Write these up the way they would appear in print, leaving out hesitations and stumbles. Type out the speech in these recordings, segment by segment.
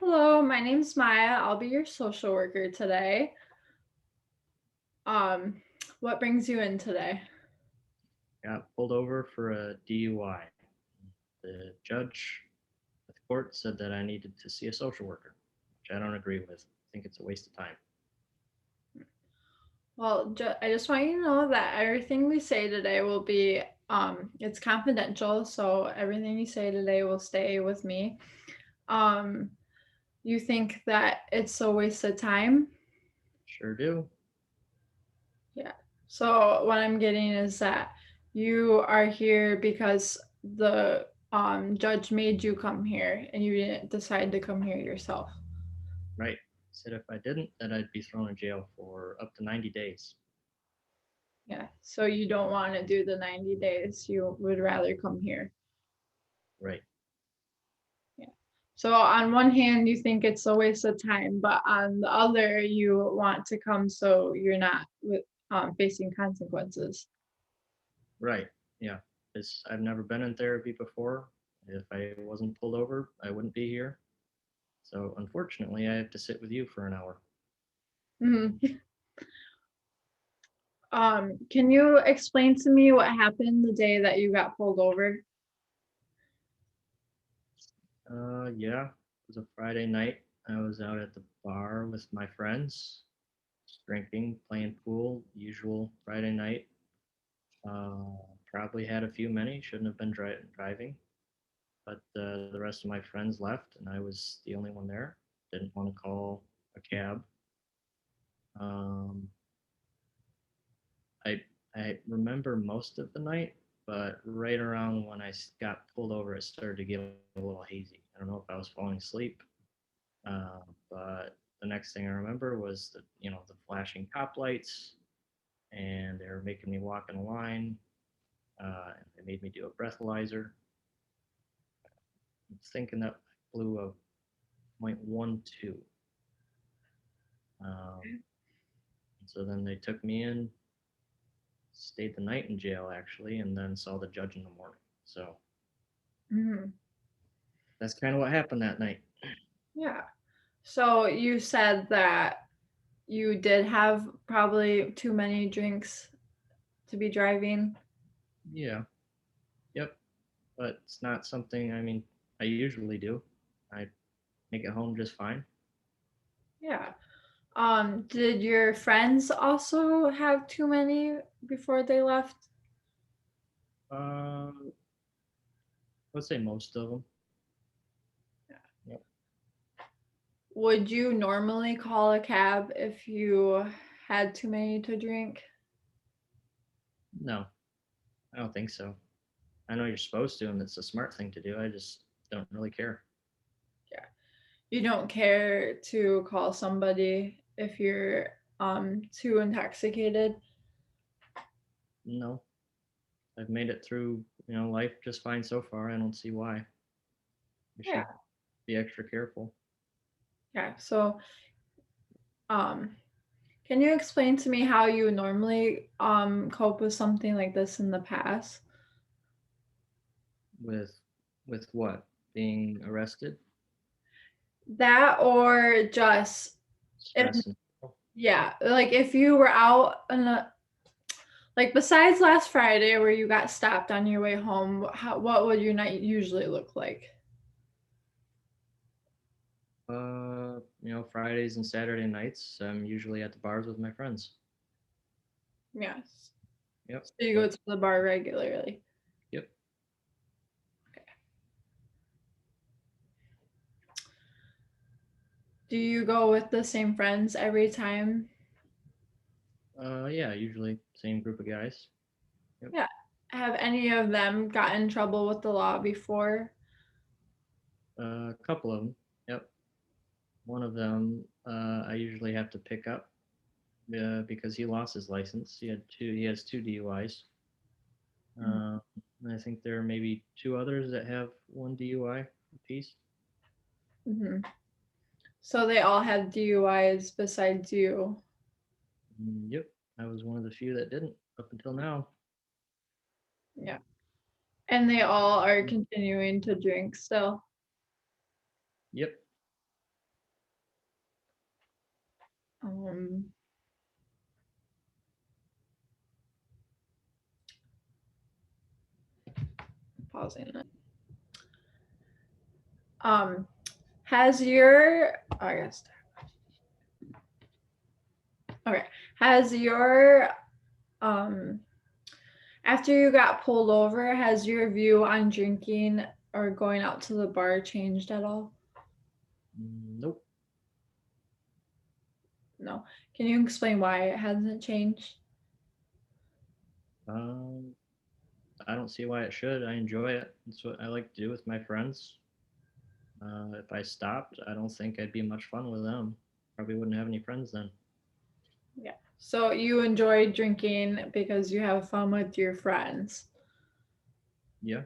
Hello, my name's Maya. I'll be your social worker today. Um, what brings you in today? Got pulled over for a DUI. The judge at the court said that I needed to see a social worker, which I don't agree with. I think it's a waste of time. Well, I just want you to know that everything we say today will be it's confidential, so everything you say today will stay with me. Um, you think that it's a waste of time? Sure do. Yeah. So what I'm getting is that you are here because the judge made you come here and you didn't decide to come here yourself. Right. Said if I didn't, that I'd be thrown in jail for up to 90 days. Yeah. So you don't want to do the 90 days. You would rather come here. Right. Yeah. So on one hand, you think it's a waste of time, but on the other, you want to come so you're not facing consequences. Right. Yeah. I've never been in therapy before. If I wasn't pulled over, I wouldn't be here. So unfortunately, I have to sit with you for an hour. Mhm. Can you explain to me what happened the day that you got pulled over? Yeah. It was a Friday night. I was out at the bar with my friends, drinking, playing pool, usual Friday night. Uh, Probably had a few many, shouldn't have been driving, but the rest of my friends left and I was the only one there. Didn't want to call a cab. Um, I, I remember most of the night, but right around when got pulled over, it started to get a little hazy. I don't know if I was falling asleep, but the next thing I remember was the flashing cop lights, and they were making me walk in a line. They made me do a breathalyzer. I'm thinking that I blew a .12. So then they took me in, stayed the night in jail actually, and then saw the judge in the morning. So Mhm. that's kind of what happened that night. Yeah. So you said that you did have probably too many drinks to be driving. Yeah, yep. But it's not something, I mean, I usually do. I make it home just fine. Yeah. Did your friends also have too many before they left? Um, let's say most of them. Yep. Would you normally call a cab if you had too many to drink? No, I don't think so. I know you're supposed to, and it's a smart thing to do. I just don't really care. Yeah. You don't care to call somebody if you're too intoxicated? No, I've made it through, life just fine so far. I don't see why. I Yeah. should be extra careful. Yeah. So, um can you explain to me how you normally cope with something like this in the past? With what? Being arrested? That or just if Stress and yeah, like if you were out in a like besides last Friday where you got stopped on your way home, what would your night usually look like? Fridays and Saturday nights, I'm usually at the bars with my friends. Yes. Yep. So you go to the bar regularly. Yep. Do you go with the same friends every time? Yeah, usually same group of guys. Yep. Yeah. Have any of them gotten in trouble with the law before? A couple of them. Yep. One of them, I usually have to pick up because he lost his license. He has two DUIs. Uh, and I think there are maybe two others that have one DUI apiece. Mm-hmm. So they all had DUIs besides you. Yep. I was one of the few that didn't up until now. Yeah. And they all are continuing to drink still. Yep. Um, pausing it. Has your I guess okay. Has your um after you got pulled over, has your view on drinking or going out to the bar changed at all? Nope. No. Can you explain why it hasn't changed? Um, I don't see why it should. I enjoy it. It's what I like to do with my friends. If I stopped, I don't think I'd be much fun with them. Probably wouldn't have any friends then. Yeah. So you enjoy drinking because you have fun with your friends, Yeah.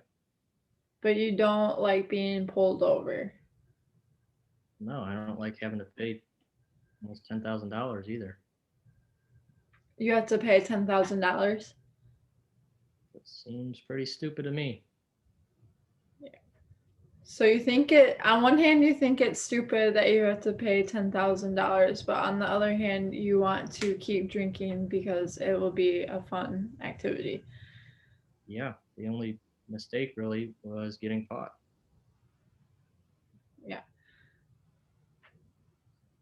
but you don't like being pulled over. No, I don't like having to pay almost $10,000 either. You have to pay $10,000. It seems pretty stupid to me. So you think it, on one hand, you think it's stupid that you have to pay $10,000, but on the other hand, you want to keep drinking because it will be a fun activity. Yeah, the only mistake really was getting caught. Yeah.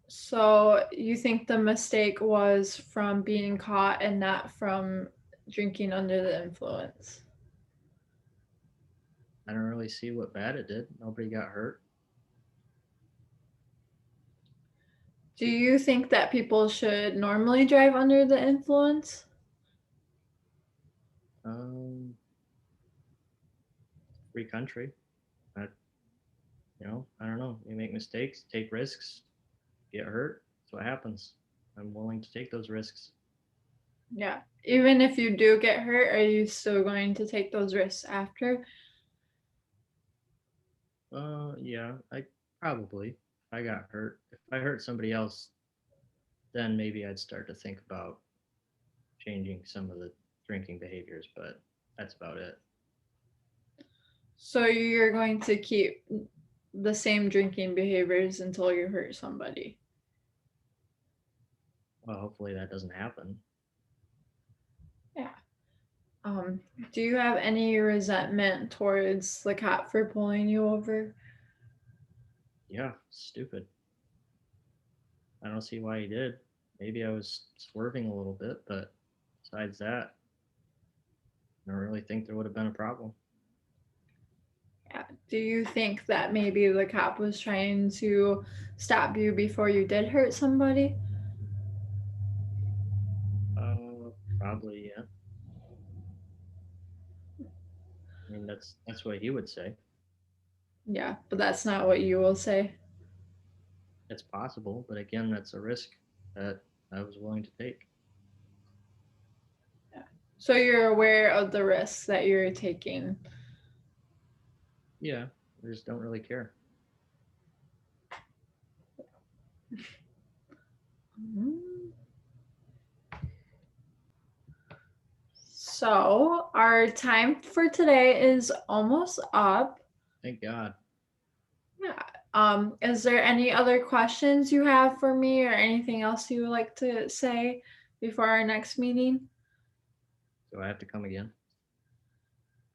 So you think the mistake was from being caught and not from drinking under the influence? I don't really see what bad it did. Nobody got hurt. Do you think that people should normally drive under the influence? Um, Free country. I, I don't know. You make mistakes, take risks, get hurt. That's what happens. I'm willing to take those risks. Yeah. Even if you do get hurt, are you still going to take those risks after? Yeah, I probably. If I got hurt, if I hurt somebody else, then maybe I'd start to think about changing some of the drinking behaviors, but that's about it. So you're going to keep the same drinking behaviors until you hurt somebody. Well, hopefully that doesn't happen. Yeah. Um, do you have any resentment towards the cop for pulling you over? Yeah, stupid. I don't see why he did. Maybe I was swerving a little bit, but besides that, I don't really think there would have been a problem. Yeah. Do you think that maybe the cop was trying to stop you before you did hurt somebody? Probably, yeah. I mean, that's what he would say. Yeah, but that's not what you will say. It's possible, but again, that's a risk that I was willing to take. Yeah. So you're aware of the risks that you're taking. Yeah, I just don't really care. Mm-hmm. So our time for today is almost up. Thank God. Yeah. Is there any other questions you have for me or anything else you would like to say before our next meeting? Do I have to come again?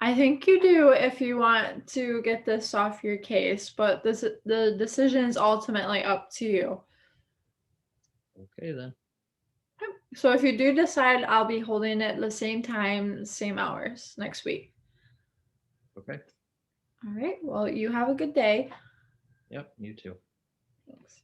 I think you do if you want to get this off your case, but the decision is ultimately up to you. Okay, then. So if you do decide, I'll be holding it the same time, same hours next week. Okay. All right. Well, you have a good day. Yep, you too. Thanks.